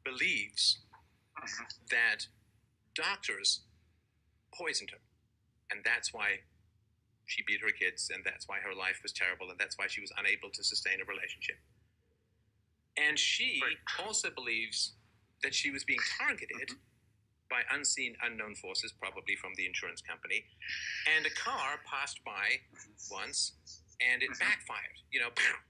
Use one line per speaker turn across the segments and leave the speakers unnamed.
believes that doctors poisoned her, and that's why she beat her kids, and that's why her life was terrible, and that's why she was unable to sustain a relationship. And she also believes that she was being targeted by unseen, unknown forces, probably from the insurance company, and a car passed by once, and it backfired,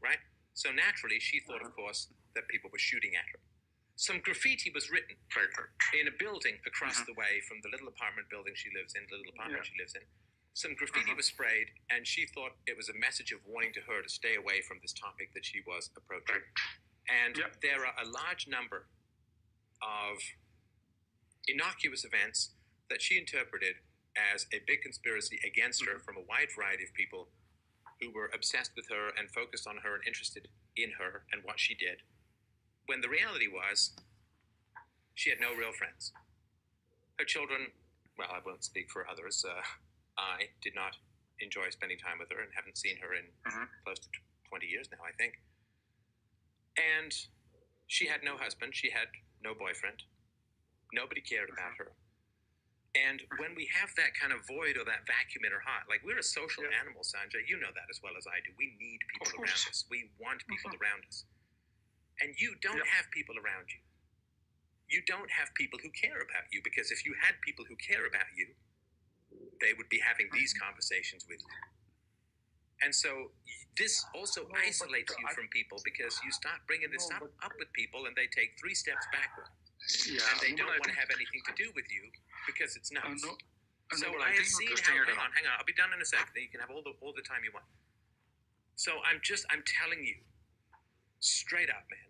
right? So naturally, she thought, of course, that people were shooting at her. Some graffiti was written in a building across the way from the little apartment building she lives in, the little apartment she lives in. Some graffiti was sprayed, and she thought it was a message of warning to her to stay away from this topic that she was approaching. And there are a large number of innocuous events that she interpreted as a big conspiracy against her from a wide variety of people who were obsessed with her and focused on her and interested in her and what she did. When the reality was, she had no real friends. Her children, well, I won't speak for others. I did not enjoy spending time with her and haven't seen her in close to 20 years now, I think. And she had no husband. She had no boyfriend. Nobody cared about her. And when we have that kind of void or that vacuum in our heart, like we're a social animal, Sanjay, you know that as well as I do. We need people around us. We want people around us. And you don't have people around you. You don't have people who care about you, because if you had people who care about you, they would be having these conversations with you. And so this also isolates you from people, because you start bringing this stuff up with people and they take 3 steps backward. And they don't want to have anything to do with you because it's nuts. So I have seen how, hang on, I'll be done in a second. You can have all the time you want. So I'm telling you, straight up, man,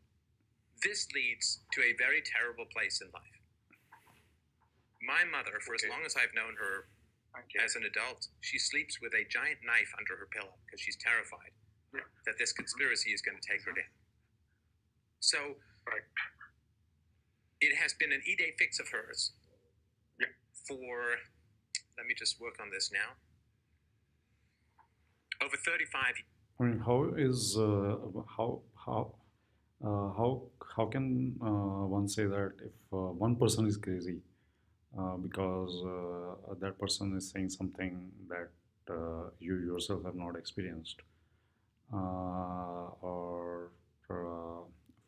this leads to a very terrible place in life. My mother, for as long as I've known her as an adult, she sleeps with a giant knife under her pillow because she's terrified that this conspiracy is going to take her down. So it has been an e-day fix of hers for, let me just work on this now, over 35 years.
I mean, how can one say that if one person is crazy because that person is saying something that you yourself have not experienced, or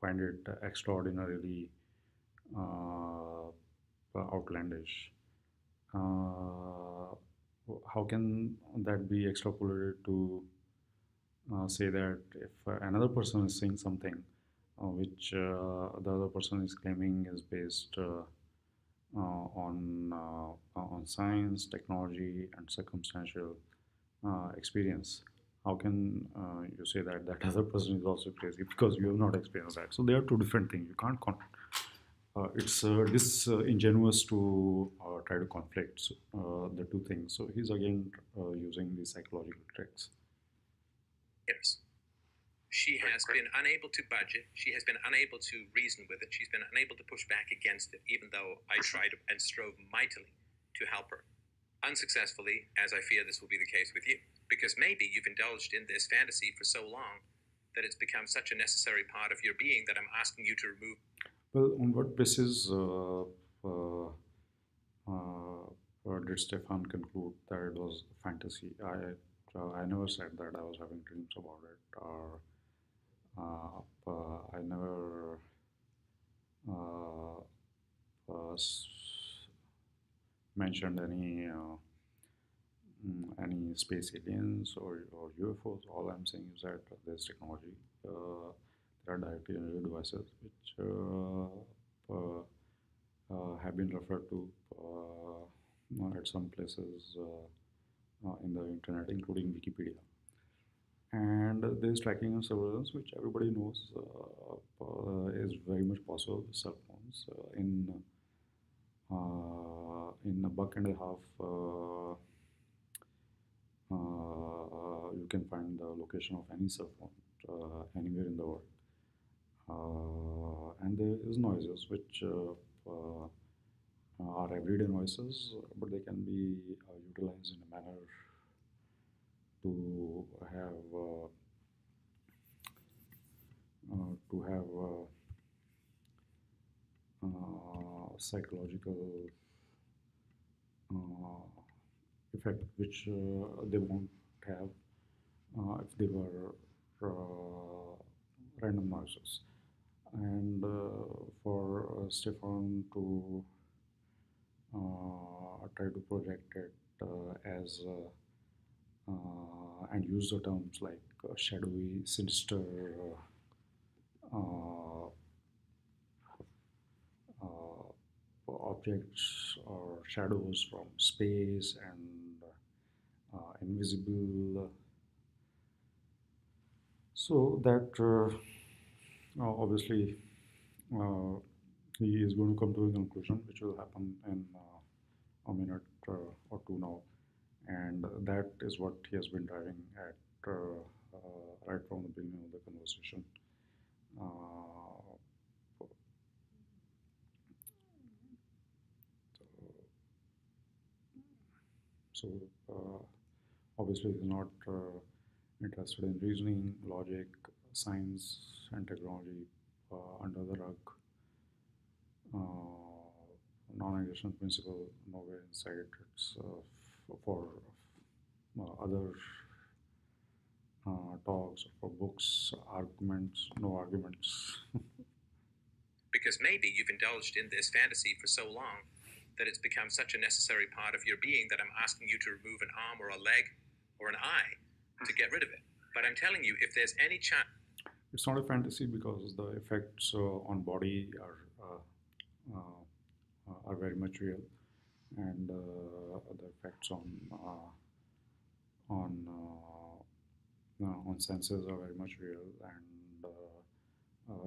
find it extraordinarily outlandish? How can that be extrapolated to say that if another person is saying something which the other person is claiming is based on science, technology, and circumstantial experience? How can you say that that other person is also crazy because you have not experienced that? So they are two different things. You can't it's disingenuous to try to conflict the two things. So he's again using these psychological tricks.
Yes. She has been unable to budge it. She has been unable to reason with it. She's been unable to push back against it, even though I tried and strove mightily to help her. Unsuccessfully, as I fear this will be the case with you. Because maybe you've indulged in this fantasy for so long that it's become such a necessary part of your being that I'm asking you to remove.
Well, on what basis did Stefan conclude that it was fantasy? I never said that I was having dreams about it, or I never mentioned any space aliens or UFOs. All I'm saying is that there's technology. There are directly generated devices which have been referred to at some places in the internet, including Wikipedia. And there's tracking and surveillance, which everybody knows is very much possible with cell phones. In a buck and a half, you can find the location of any cell phone anywhere in the world. And there is noises which are everyday noises, but they can be utilized in a manner to have psychological uh, effect which they won't have if they were random noises. And for Stefan to try to project it as and use the terms like shadowy, sinister, uh, uh, objects or shadows from space and invisible. So that obviously uh, he is going to come to a conclusion, which will happen in a minute or two now, and that is what he has been driving at right from the beginning of the conversation. Uh, so obviously he's not interested in reasoning, logic, science, and technology under the rug. Non-aggression principle nowhere inside. It's for other talks, for books, arguments, no arguments.
Because maybe you've indulged in this fantasy for so long that it's become such a necessary part of your being that I'm asking you to remove an arm or a leg or an eye to get rid of it. But I'm telling you, if there's any chance.
It's not a fantasy because the effects on body are very much real, and the effects on senses are very much real. And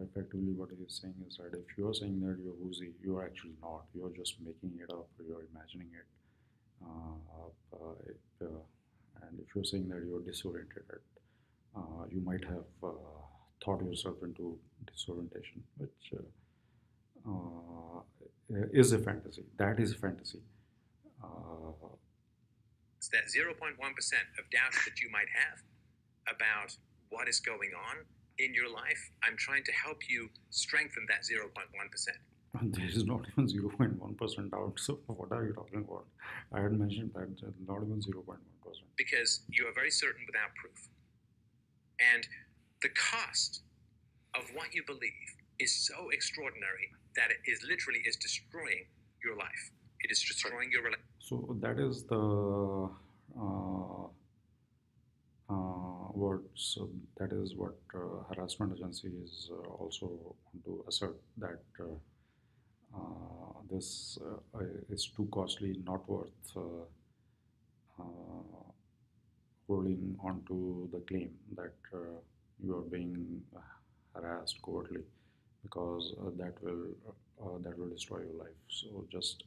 effectively, what he is saying is that if you are saying that you're woozy, you are actually not. You are just making it up, or you're imagining it. And if you're saying that you're disoriented, you might have thought yourself into disorientation, which is a fantasy. That is a fantasy.
It's that 0.1% of doubt that you might have about what is going on in your life. I'm trying to help you strengthen that 0.1%.
There is not even 0.1% doubt. So what are you talking about? I had mentioned that not even 0.1%.
Because you are very certain without proof. And the cost of what you believe is so extraordinary that it is literally is destroying your life. It is destroying your relationship.
So that is the words. That is what harassment agencies also want to assert, that this is too costly, not worth holding on to the claim that you are being harassed covertly, because that will destroy your life. So just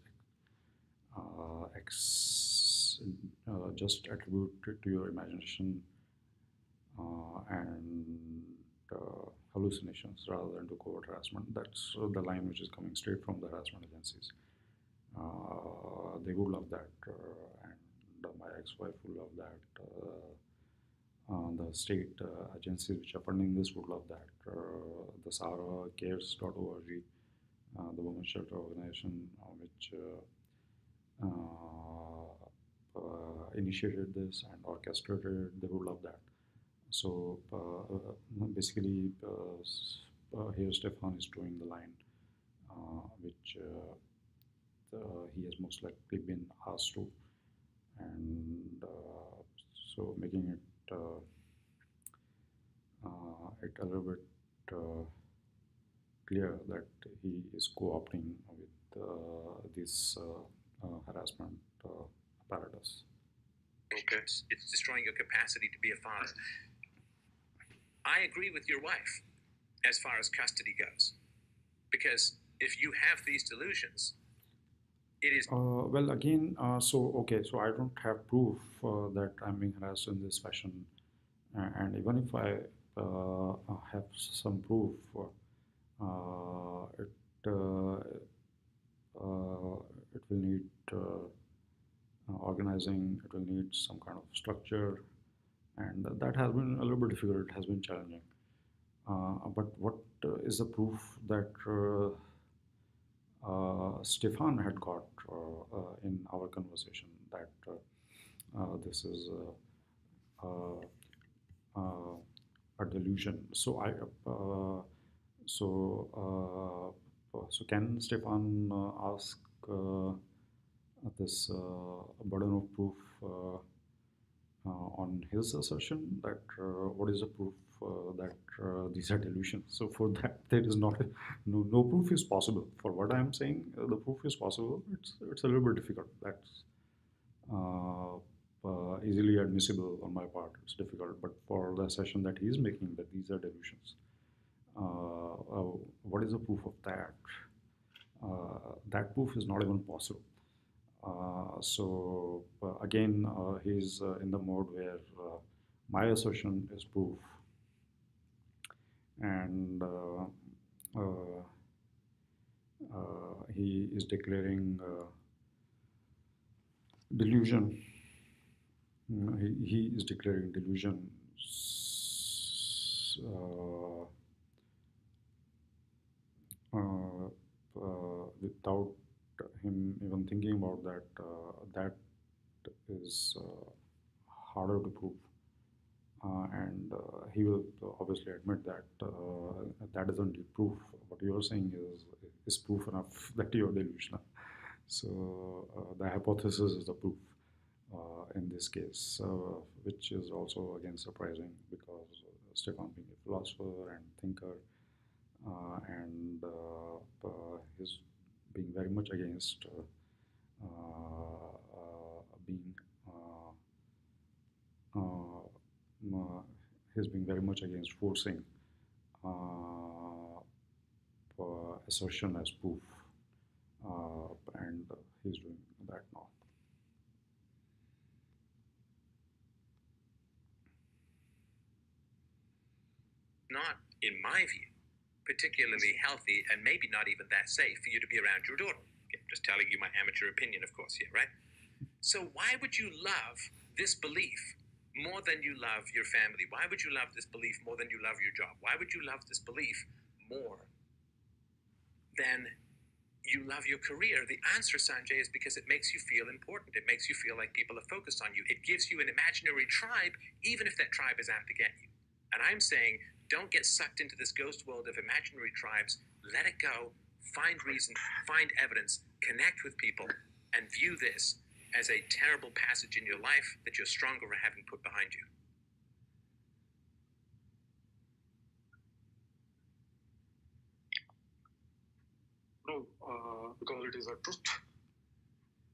attribute it to your imagination and hallucinations rather than to covert harassment. That's the line which is coming straight from the harassment agencies. They would love that, and my ex-wife would love that. The state agencies which are funding this would love that. The SaraCares.org, the women's shelter organization which initiated this and orchestrated it, they would love that. So basically, here Stefan is drawing the line, which he has most likely been asked to, and so making it a little bit clear that he is co-opting with this harassment apparatus.
It's destroying your capacity to be a father. I agree with your wife as far as custody goes, because if you have these delusions, it is.
Well, again, so I don't have proof that I'm being harassed in this fashion, and even if I have some proof, it it will need organizing. It will need some kind of structure, and that has been a little bit difficult. It has been challenging. But what is the proof that Stefan had got in our conversation that this is uh, uh, a delusion. So can Stefan ask this burden of proof on his assertion that what is the proof that these are delusions? So for that, there is not no proof is possible. For what I am saying, the proof is possible. It's a little bit difficult. That's uh, easily admissible on my part. It's difficult, but for the assertion that he is making that these are delusions, what is the proof of that? That proof is not even possible. Again, he's in the mode where my assertion is proof, and he is declaring delusion. He is declaring delusion without him even thinking about that. That is harder to prove. And he will obviously admit that that isn't the proof. What you are saying is proof enough that you are delusional. So the hypothesis is the proof in this case, which is also again surprising because Stefan being a philosopher and thinker, and he's being very much against being he's being very much against forcing uh, assertion as proof, and he's doing that now.
Not, in my view, particularly healthy and maybe not even that safe for you to be around your daughter. Okay, I'm just telling you my amateur opinion, of course, here, right? So why would you love this belief more than you love your family? Why would you love this belief more than you love your job? Why would you love this belief more than you love your career? The answer, Sanjay, is because it makes you feel important. It makes you feel like people are focused on you. It gives you an imaginary tribe, even if that tribe is out to get you. And I'm saying, don't get sucked into this ghost world of imaginary tribes. Let it go. Find reason, find evidence, connect with people, and view this as a terrible passage in your life that you're stronger for having put behind you.
No, because it is a truth.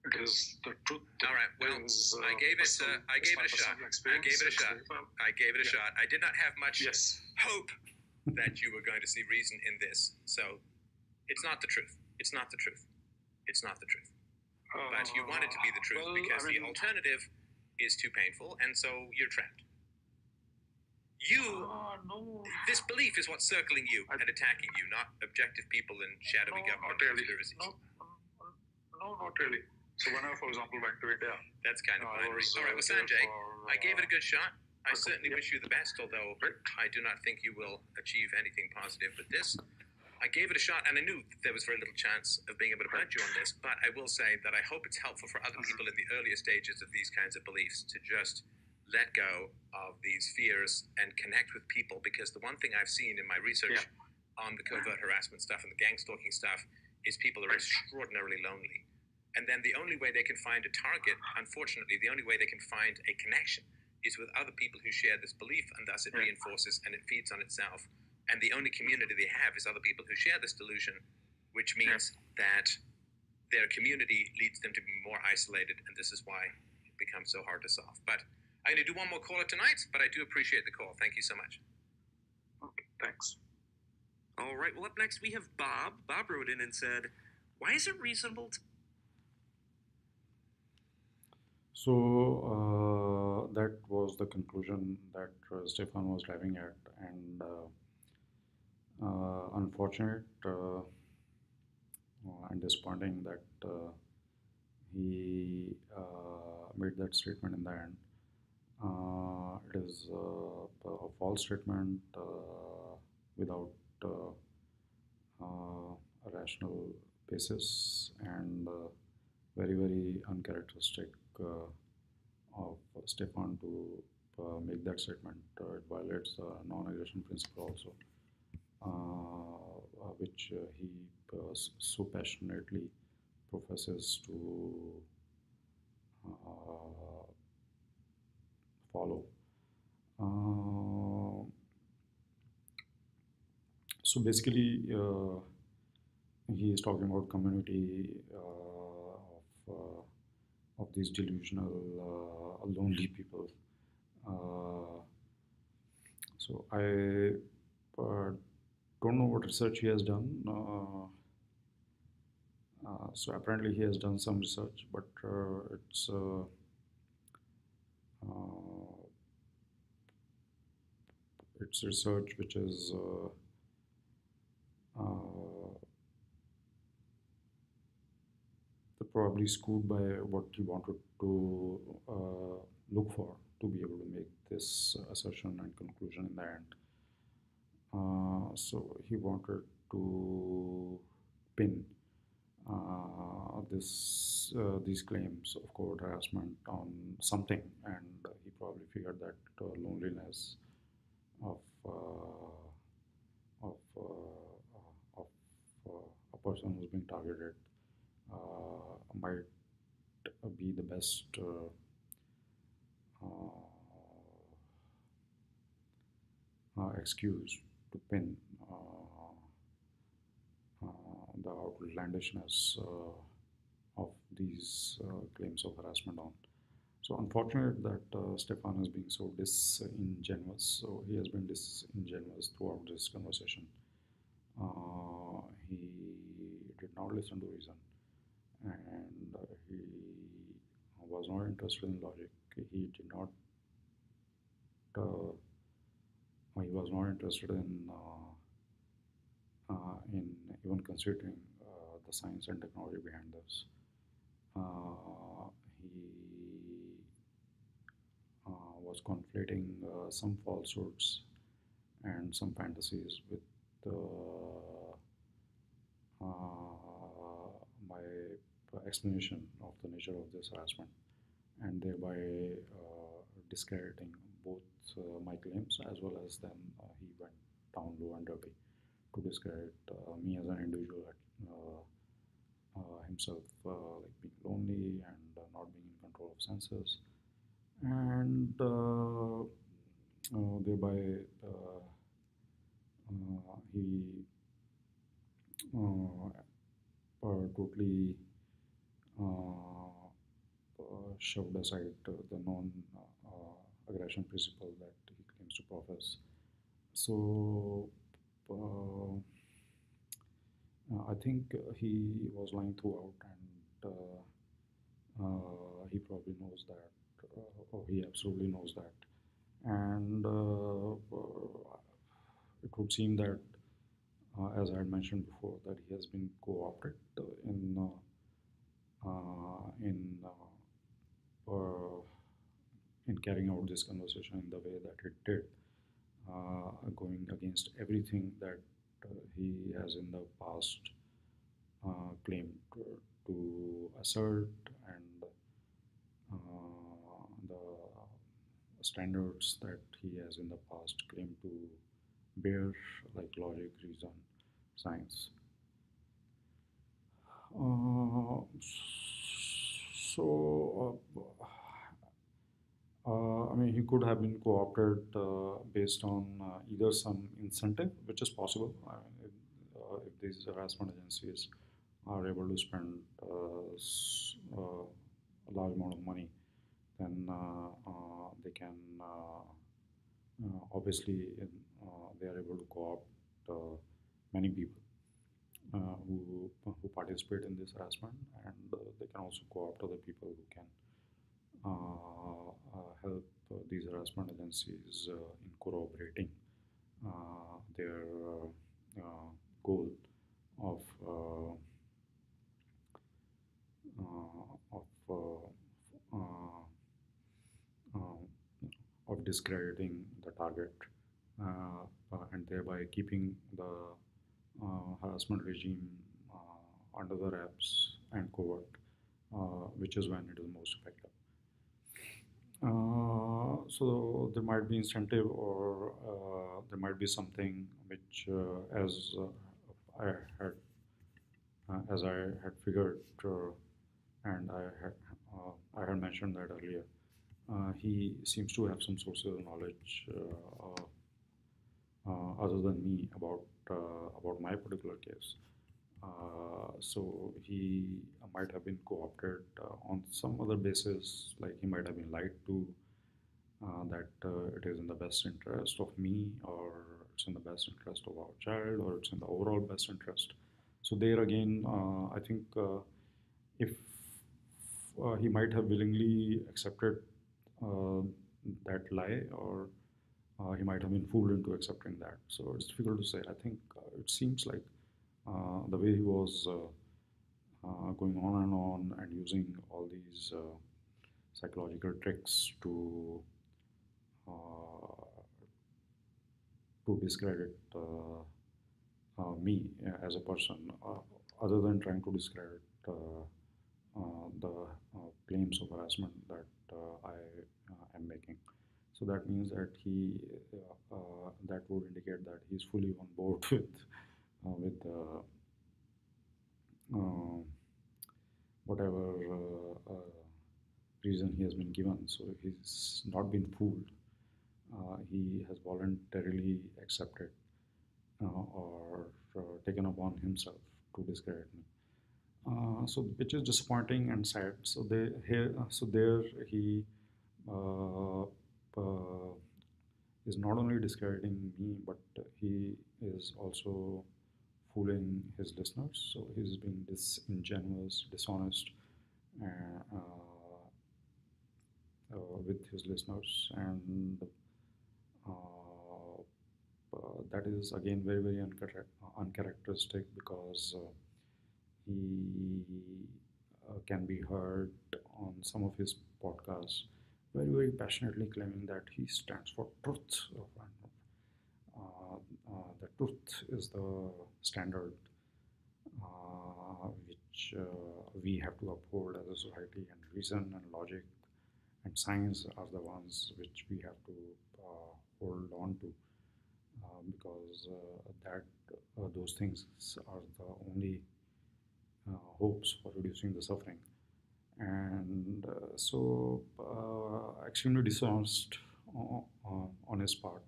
It is the truth.
All right. Well, I gave it a shot. I gave it a shot. I gave it a shot. I did not have much hope that you were going to see reason in this. So, it's not the truth. It's not the truth. It's not the truth. But you want it to be the truth because the alternative is too painful, and so you're trapped.
No.
This belief is what's circling you and attacking you, not objective people and shadowy government conspiracies.
No, not really. So when I, for example, went to India,
that's kind of binary. All right, well, Sanjay, I gave it a good shot. I certainly wish you the best, although I do not think you will achieve anything positive with this. I gave it a shot, and I knew there was very little chance of being able to budge you on this, but I will say that I hope it's helpful for other people in the earlier stages of these kinds of beliefs to just let go of these fears and connect with people, because the one thing I've seen in my research on the covert harassment stuff and the gang stalking stuff is people are extraordinarily lonely. And then the only way they can find a target, unfortunately, the only way they can find a connection is with other people who share this belief, and thus it reinforces and it feeds on itself. And the only community they have is other people who share this delusion, which means that their community leads them to be more isolated, and this is why it becomes so hard to solve. But I'm going to do one more caller tonight, but I do appreciate the call. Thank you so much.
Okay, thanks.
All right, well, up next we have Bob. Bob wrote in and said, why is it reasonable to...
So that was the conclusion that Stefan was driving at, and unfortunate and disappointing that he made that statement in the end. It is a false statement without a rational basis and very, very uncharacteristic of Stefan to make that statement. It violates the non-aggression principle also, which he so passionately professes to follow. So basically, he is talking about community of these delusional, lonely people. So I don't know what research he has done. So apparently he has done some research, but it's research which is probably skewed by what he wanted to look for to be able to make this assertion and conclusion in the end. So he wanted to pin these claims of covert harassment on something, and he probably figured that loneliness of of, uh, of a person who's being targeted might be the best excuse to pin the outlandishness of these claims of harassment on. So unfortunate that Stefan is being so disingenuous. So he has been disingenuous throughout this conversation. He did not listen to reason, and he was not interested in logic. He did not. He was not interested in even considering the science and technology behind this. He was conflating some falsehoods and some fantasies with my explanation of the nature of this harassment, and thereby discrediting both my claims, as well as then he went down low and dirty to discredit me as an individual, himself like being lonely and not being in control of senses, and thereby he totally shoved aside the non-aggression principle that he claims to profess. So I think he was lying throughout, and he probably knows that, or he absolutely knows that. And it would seem that, as I had mentioned before, that he has been co-opted in carrying out this conversation in the way that it did, going against everything that he has in the past claimed to assert, and the standards that he has in the past claimed to bear, like logic, reason, science. I mean, he could have been co-opted based on either some incentive, which is possible. I mean, if these harassment agencies are able to spend a large amount of money, then they can obviously they are able to co-opt many people who participate in this harassment, and they can also co-opt other people who can help these harassment agencies in corroborating their goal of discrediting the target, and thereby keeping the harassment regime under the wraps and covert, which is when it is most effective. So there might be incentive, or there might be something which, I had as I had figured, and I had mentioned that earlier. He seems to have some sources of knowledge other than me about my particular case. So he might have been co-opted on some other basis, like he might have been lied to, that it is in the best interest of me, or it's in the best interest of our child, or it's in the overall best interest. So there again, I think if he might have willingly accepted uh, that lie, or he might have been fooled into accepting that. So it's difficult to say. I think it seems like the way he was going on and using all these psychological tricks uh, to discredit me as a person, other than trying to discredit the claims of harassment that I am making. So that means that that would indicate that he's fully on board with uh, whatever reason he has been given. So he's not been fooled. He has voluntarily accepted or taken upon himself to discredit me. So which is disappointing and sad. So there he uh, uh, is not only discrediting me, but he is also fooling his listeners. So he's being disingenuous, dishonest uh, with his listeners, and uh, that is again very uncharacteristic, because he can be heard on some of his podcasts very passionately claiming that he stands for truth. The truth is the standard which we have to uphold as a society, and reason and logic and science are the ones which we have to hold on to, because that those things are the only hopes for reducing the suffering. And extremely dishonest on his part,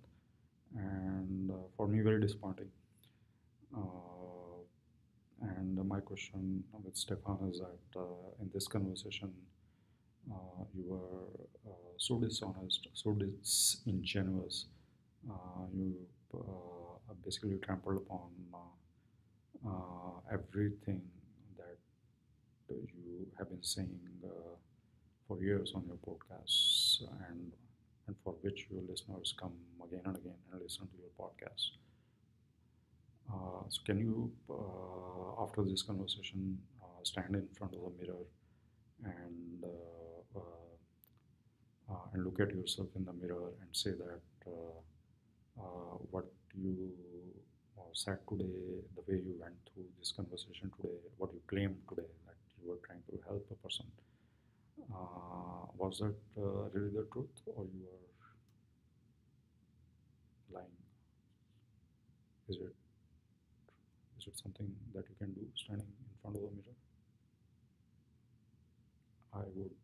and for me very disappointing. Uh, and my question with Stefan is that in this conversation, you were so dishonest, so disingenuous. You basically trampled upon everything that you have been saying for years on your podcasts, and for which your listeners come again and again and listen to your podcast. So can you, after this conversation, stand in front of the mirror and look at yourself in the mirror and say that what you said today, the way you went through this conversation today, what you claimed today, that you were trying to help a person, was that really the truth, or you were lying? Is it something that you can do standing in front of the mirror? I would